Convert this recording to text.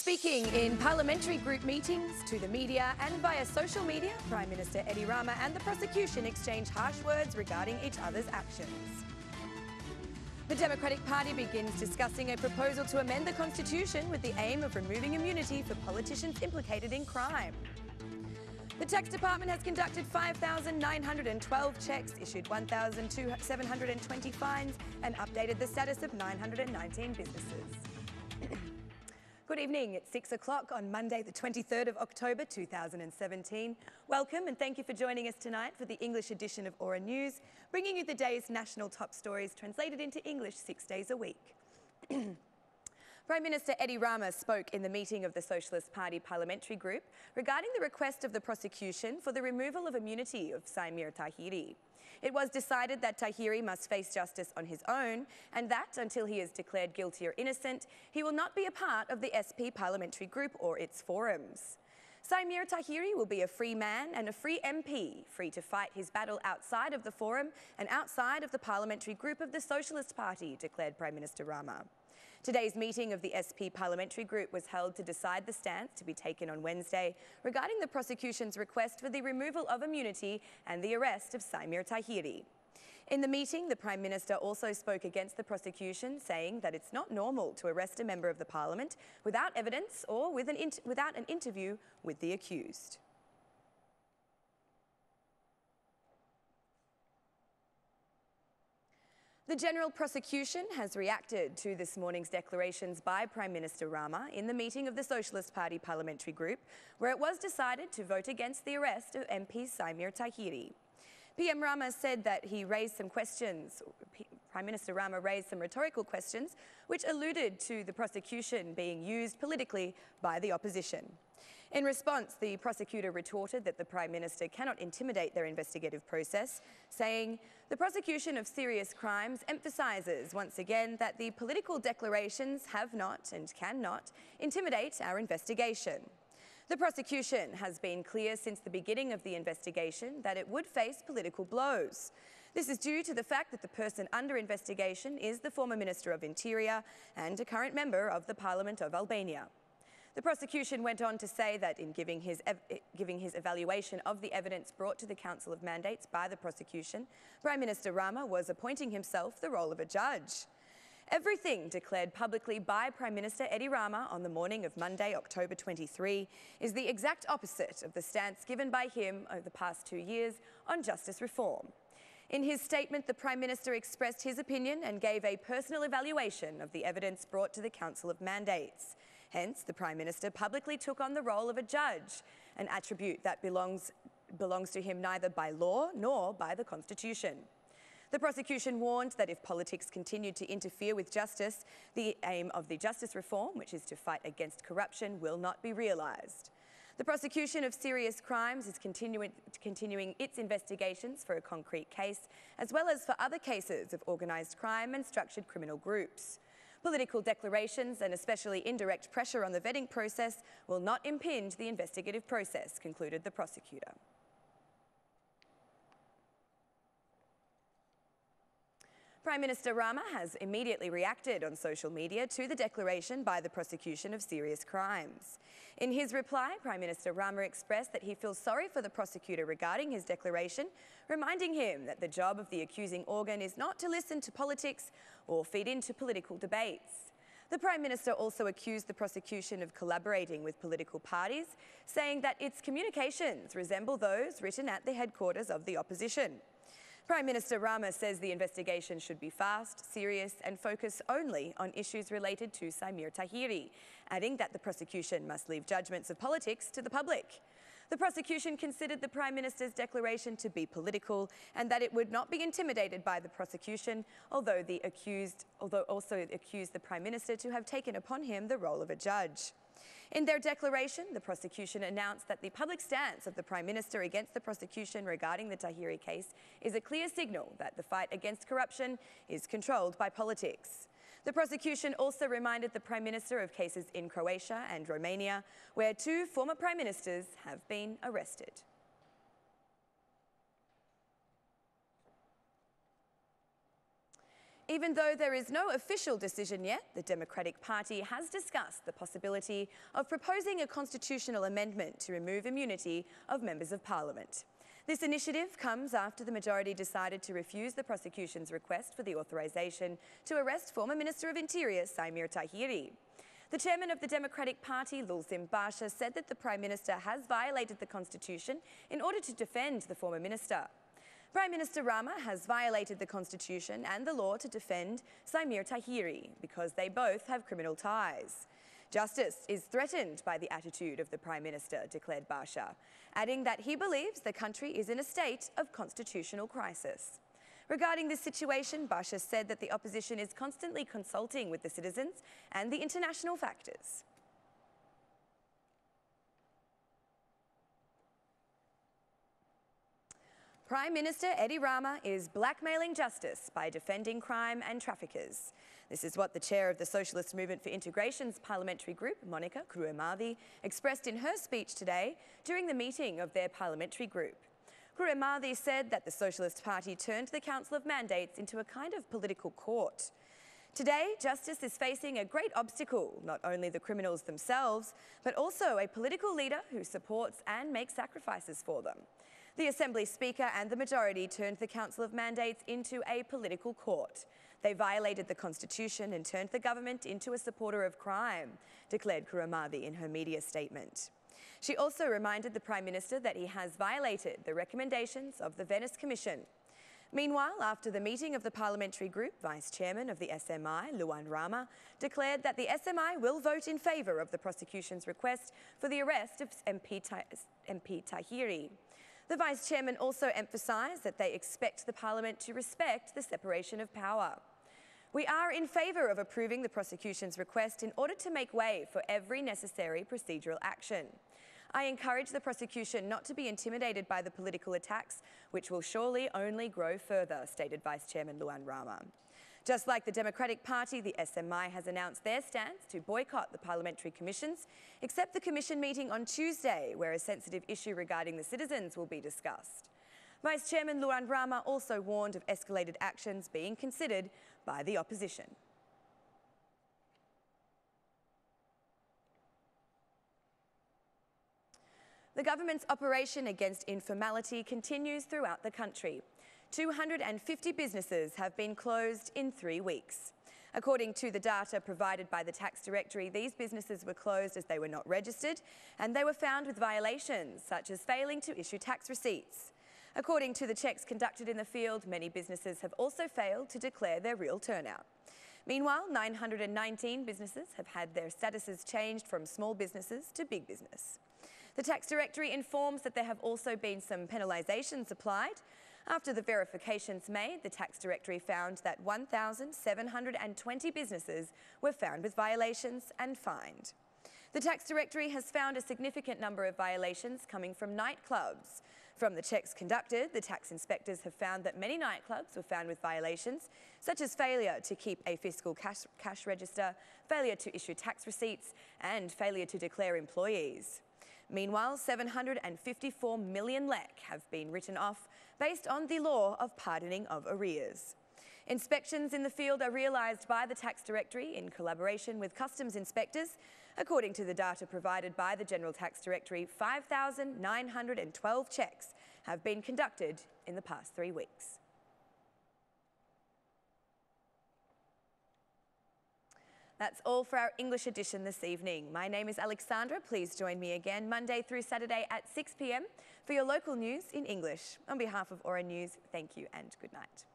Speaking in parliamentary group meetings, to the media and via social media, Prime Minister Eddie Rama and the prosecution exchanged harsh words regarding each other's actions. The Democratic Party begins discussing a proposal to amend the Constitution with the aim of removing immunity for politicians implicated in crime. The Tax Department has conducted 5,912 checks, issued 1,720 fines and updated the status of 919 businesses. Good evening. It's 6 o'clock on Monday, the 23rd of October 2017. Welcome and thank you for joining us tonight for the English edition of Aura News, bringing you the day's national top stories translated into English 6 days a week. Prime Minister Eddie Rama spoke in the meeting of the Socialist Party parliamentary group regarding the request of the prosecution for the removal of immunity of Tahiri. It was decided that Tahiri must face justice on his own and that, until he is declared guilty or innocent, he will not be a part of the SP parliamentary group or its forums. Tahiri will be a free man and a free MP, free to fight his battle outside of the forum and outside of the parliamentary group of the Socialist Party, declared Prime Minister Rama. Today's meeting of the SP parliamentary group was held to decide the stance to be taken on Wednesday regarding the prosecution's request for the removal of immunity and the arrest of Tahiri. In the meeting, the Prime Minister also spoke against the prosecution, saying that it's not normal to arrest a member of the Parliament without evidence or without an interview with the accused. The General Prosecution has reacted to this morning's declarations by Prime Minister Rama in the meeting of the Socialist Party parliamentary group, where it was decided to vote against the arrest of MP Tahiri. PM Rama said that he raised some questions. Prime Minister Rama raised some rhetorical questions which alluded to the prosecution being used politically by the opposition. In response, the prosecutor retorted that the Prime Minister cannot intimidate their investigative process, saying, "The prosecution of serious crimes emphasises once again that the political declarations have not and cannot intimidate our investigation. The prosecution has been clear since the beginning of the investigation that it would face political blows. This is due to the fact that the person under investigation is the former Minister of Interior and a current member of the Parliament of Albania." The prosecution went on to say that in giving his evaluation of the evidence brought to the Council of Mandates by the prosecution, Prime Minister Rama was appointing himself the role of a judge. Everything declared publicly by Prime Minister Eddie Rama on the morning of Monday, October 23, is the exact opposite of the stance given by him over the past 2 years on justice reform. In his statement, the Prime Minister expressed his opinion and gave a personal evaluation of the evidence brought to the Council of Mandates. Hence, the Prime Minister publicly took on the role of a judge, an attribute that belongs to him neither by law nor by the Constitution. The prosecution warned that if politics continued to interfere with justice, the aim of the justice reform, which is to fight against corruption, will not be realised. The prosecution of serious crimes is continuing its investigations for a concrete case, as well as for other cases of organised crime and structured criminal groups. Political declarations and especially indirect pressure on the vetting process will not impinge the investigative process, concluded the prosecutor. Prime Minister Rama has immediately reacted on social media to the declaration by the prosecution of serious crimes. In his reply, Prime Minister Rama expressed that he feels sorry for the prosecutor regarding his declaration, reminding him that the job of the accusing organ is not to listen to politics or feed into political debates. The Prime Minister also accused the prosecution of collaborating with political parties, saying that its communications resemble those written at the headquarters of the opposition. Prime Minister Rama says the investigation should be fast, serious and focus only on issues related to Tahiri, adding that the prosecution must leave judgments of politics to the public. The prosecution considered the Prime Minister's declaration to be political and that it would not be intimidated by the prosecution, although also accused the Prime Minister to have taken upon him the role of a judge. In their declaration, the prosecution announced that the public stance of the Prime Minister against the prosecution regarding the Tahiri case is a clear signal that the fight against corruption is controlled by politics. The prosecution also reminded the Prime Minister of cases in Croatia and Romania, where 2 former Prime Ministers have been arrested. Even though there is no official decision yet, the Democratic Party has discussed the possibility of proposing a constitutional amendment to remove immunity of members of Parliament. This initiative comes after the majority decided to refuse the prosecution's request for the authorisation to arrest former Minister of Interior Tahiri. The chairman of the Democratic Party, Basha, said that the Prime Minister has violated the Constitution in order to defend the former minister. Prime Minister Rama has violated the Constitution and the law to defend Tahiri because they both have criminal ties. Justice is threatened by the attitude of the Prime Minister, declared Basha, adding that he believes the country is in a state of constitutional crisis. Regarding this situation, Basha said that the opposition is constantly consulting with the citizens and the international factors. Prime Minister Rama is blackmailing justice by defending crime and traffickers. This is what the chair of the Socialist Movement for Integration's parliamentary group, Kryemadhi, expressed in her speech today during the meeting of their parliamentary group. Kryemadhi said that the Socialist Party turned the Council of Mandates into a kind of political court. Today, justice is facing a great obstacle, not only the criminals themselves, but also a political leader who supports and makes sacrifices for them. The Assembly Speaker and the majority turned the Council of Mandates into a political court. They violated the Constitution and turned the government into a supporter of crime, declared Kryemadhi in her media statement. She also reminded the Prime Minister that he has violated the recommendations of the Venice Commission. Meanwhile, after the meeting of the parliamentary group, Vice Chairman of the SMI, Rama, declared that the SMI will vote in favour of the prosecution's request for the arrest of MP Tahiri. The Vice Chairman also emphasised that they expect the Parliament to respect the separation of power. We are in favour of approving the prosecution's request in order to make way for every necessary procedural action. I encourage the prosecution not to be intimidated by the political attacks, which will surely only grow further, stated Vice Chairman Rama. Just like the Democratic Party, the SMI has announced their stance to boycott the parliamentary commissions, except the commission meeting on Tuesday, where a sensitive issue regarding the citizens will be discussed. Vice Chairman Rama also warned of escalated actions being considered by the opposition. The government's operation against informality continues throughout the country. 250 businesses have been closed in 3 weeks. According to the data provided by the Tax Directory, these businesses were closed as they were not registered and they were found with violations such as failing to issue tax receipts. According to the checks conducted in the field, many businesses have also failed to declare their real turnout. Meanwhile, 919 businesses have had their statuses changed from small businesses to big business. The Tax Directory informs that there have also been some penalisations applied. After the verifications made, the Tax Directory found that 1,720 businesses were found with violations and fined. The Tax Directory has found a significant number of violations coming from nightclubs. From the checks conducted, the tax inspectors have found that many nightclubs were found with violations, such as failure to keep a fiscal cash register, failure to issue tax receipts, and failure to declare employees. Meanwhile, 754 million lek have been written off based on the law of pardoning of arrears. Inspections in the field are realised by the Tax Directory in collaboration with customs inspectors. According to the data provided by the General Tax Directory, 5,912 checks have been conducted in the past 3 weeks. That's all for our English edition this evening. My name is Alexandra. Please join me again Monday through Saturday at 6 p.m. for your local news in English. On behalf of Aura News, thank you and good night.